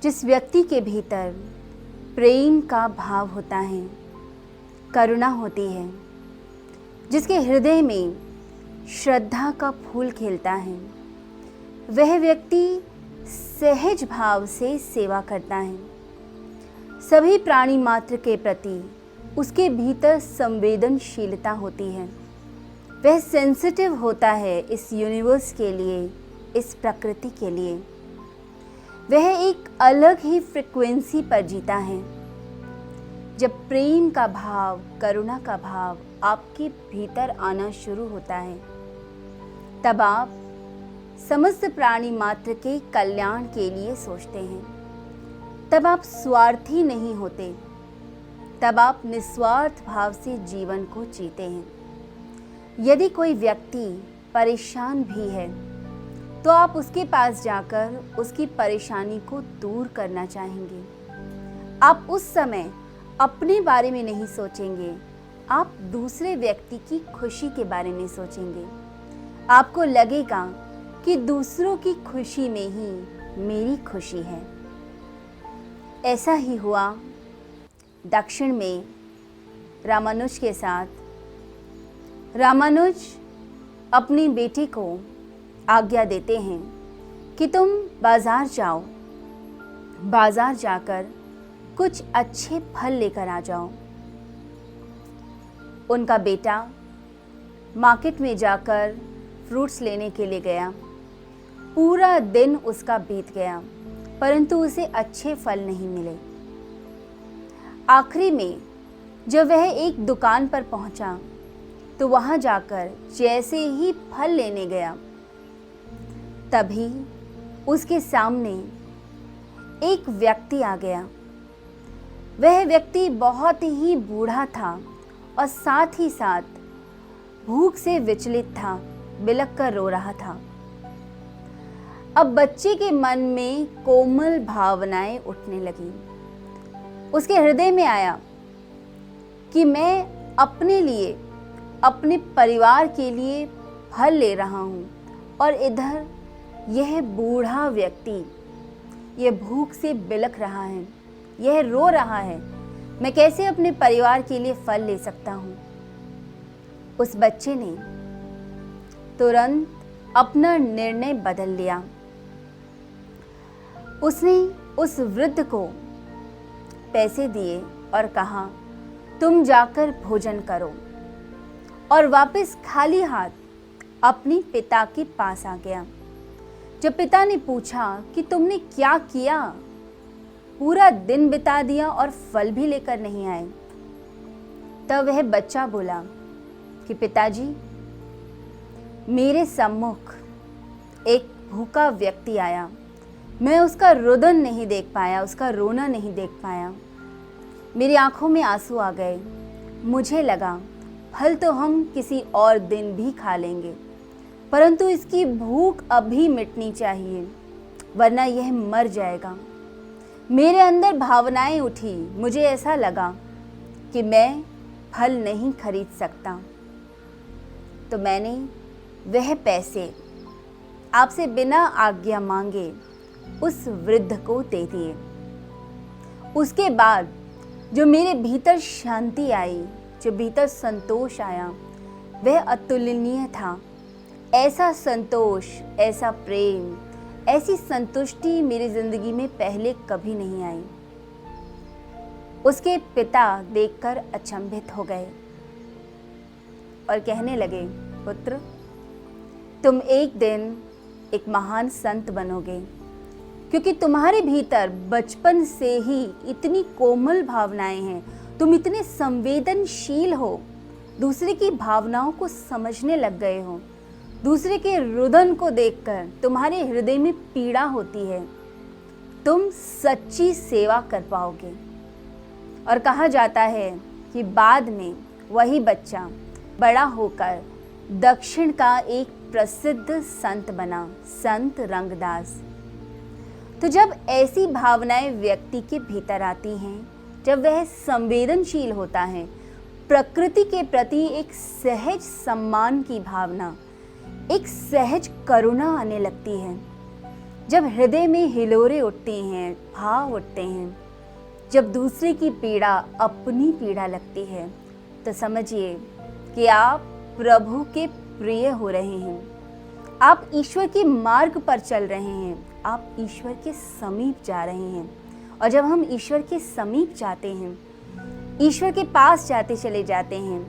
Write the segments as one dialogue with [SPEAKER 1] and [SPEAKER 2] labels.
[SPEAKER 1] जिस व्यक्ति के भीतर प्रेम का भाव होता है, करुणा होती है, जिसके हृदय में श्रद्धा का फूल खिलता है, वह व्यक्ति सहज भाव से सेवा करता है। सभी प्राणी मात्र के प्रति उसके भीतर संवेदनशीलता होती है। वह सेंसिटिव होता है इस यूनिवर्स के लिए, इस प्रकृति के लिए। वह एक अलग ही फ्रिक्वेंसी पर जीता है। जब प्रेम का भाव, करुणा का भाव आपके भीतर आना शुरू होता है, तब आप समस्त प्राणी मात्र के कल्याण के लिए सोचते हैं। तब आप स्वार्थी नहीं होते, तब आप निस्वार्थ भाव से जीवन को जीते हैं। यदि कोई व्यक्ति परेशान भी है तो आप उसके पास जाकर उसकी परेशानी को दूर करना चाहेंगे। आप उस समय अपने बारे में नहीं सोचेंगे, आप दूसरे व्यक्ति की खुशी के बारे में सोचेंगे। आपको लगेगा कि दूसरों की खुशी में ही मेरी खुशी है। ऐसा ही हुआ दक्षिण में रामानुज के साथ। रामानुज अपनी बेटी को आज्ञा देते हैं कि तुम बाजार जाओ, बाजार जाकर कुछ अच्छे फल लेकर आ जाओ। उनका बेटा मार्केट में जाकर फ्रूट्स लेने के लिए गया। पूरा दिन उसका बीत गया, परंतु उसे अच्छे फल नहीं मिले। आखिरी में जब वह एक दुकान पर पहुंचा तो वहां जाकर जैसे ही फल लेने गया, तभी उसके सामने एक व्यक्ति आ गया। वह व्यक्ति बहुत ही बूढ़ा था और साथ ही साथ भूख से विचलित था, बिलख कर रो रहा था। अब बच्चे के मन में कोमल भावनाएं उठने लगी। उसके हृदय में आया कि मैं अपने लिए, अपने परिवार के लिए फल ले रहा हूँ और इधर यह बूढ़ा व्यक्ति यह भूख से बिलख रहा है, यह रो रहा है। मैं कैसे अपने परिवार के लिए फल ले सकता हूँ? उस बच्चे ने तुरंत अपना निर्णय बदल लिया। उसने उस वृद्ध को पैसे दिए और कहा, तुम जाकर भोजन करो, और वापस खाली हाथ अपने पिता के पास आ गया। जब पिता ने पूछा कि तुमने क्या किया, पूरा दिन बिता दिया और फल भी लेकर नहीं आए, तब वह बच्चा बोला कि पिताजी, मेरे सम्मुख एक भूखा व्यक्ति आया, मैं उसका रुदन नहीं देख पाया, उसका रोना नहीं देख पाया। मेरी आंखों में आंसू आ गए। मुझे लगा फल तो हम किसी और दिन भी खा लेंगे, परंतु इसकी भूख अभी मिटनी चाहिए, वरना यह मर जाएगा। मेरे अंदर भावनाएं उठी। मुझे ऐसा लगा कि मैं फल नहीं खरीद सकता, तो मैंने वह पैसे आपसे बिना आज्ञा मांगे उस वृद्ध को दे दिए। उसके बाद जो मेरे भीतर शांति आई, जो भीतर संतोष आया, वह अतुलनीय था। ऐसा संतोष, ऐसा प्रेम, ऐसी संतुष्टि मेरी जिंदगी में पहले कभी नहीं आई। उसके पिता देखकर अचंभित हो गए और कहने लगे, पुत्र, तुम एक दिन एक महान संत बनोगे, क्योंकि तुम्हारे भीतर बचपन से ही इतनी कोमल भावनाएं हैं। तुम इतने संवेदनशील हो, दूसरे की भावनाओं को समझने लग गए हो। दूसरे के रुदन को देखकर तुम्हारे हृदय में पीड़ा होती है। तुम सच्ची सेवा कर पाओगे। और कहा जाता है कि बाद में वही बच्चा बड़ा होकर दक्षिण का एक प्रसिद्ध संत बना, संत रंगदास। तो जब ऐसी भावनाएं व्यक्ति के भीतर आती हैं, जब वह संवेदनशील होता है, प्रकृति के प्रति एक सहज सम्मान की भावना, एक सहज करुणा आने लगती है। जब हृदय में हिलोरे उठते हैं, भाव उठते हैं, जब दूसरे की पीड़ा अपनी पीड़ा लगती है, तो समझिए कि आप प्रभु के प्रिय हो रहे हैं। आप ईश्वर के मार्ग पर चल रहे हैं, आप ईश्वर के समीप जा रहे हैं। और जब हम ईश्वर के समीप जाते हैं, ईश्वर के पास जाते चले जाते हैं,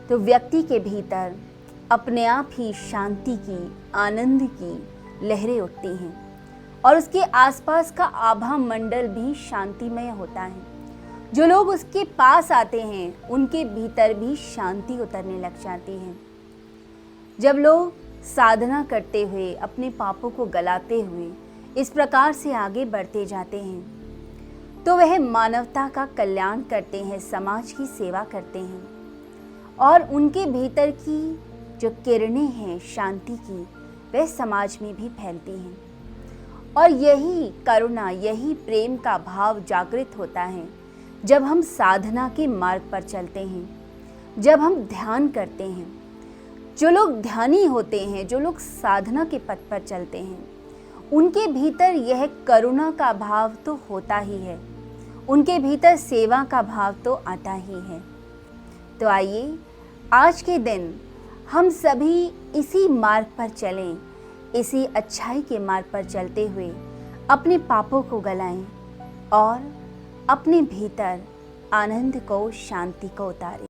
[SPEAKER 1] तो व्यक्ति के भीतर अपने आप ही शांति की, आनंद की लहरें उठती हैं और उसके आसपास का आभा मंडल भी शांतिमय होता है। जो लोग उसके पास आते हैं उनके भीतर भी शांति उतरने लग जाती है। जब लोग साधना करते हुए, अपने पापों को गलाते हुए इस प्रकार से आगे बढ़ते जाते हैं, तो वह मानवता का कल्याण करते हैं, समाज की सेवा करते हैं और उनके भीतर की जो किरणें हैं शांति की, वह समाज में भी फैलती हैं। और यही करुणा, यही प्रेम का भाव जागृत होता है जब हम साधना के मार्ग पर चलते हैं, जब हम ध्यान करते हैं। जो लोग ध्यानी होते हैं, जो लोग साधना के पथ पर चलते हैं, उनके भीतर यह करुणा का भाव तो होता ही है, उनके भीतर सेवा का भाव तो आता ही है। तो आइए आज के दिन हम सभी इसी मार्ग पर चलें, इसी अच्छाई के मार्ग पर चलते हुए अपने पापों को गलाएं और अपने भीतर आनंद को, शांति को उतारें।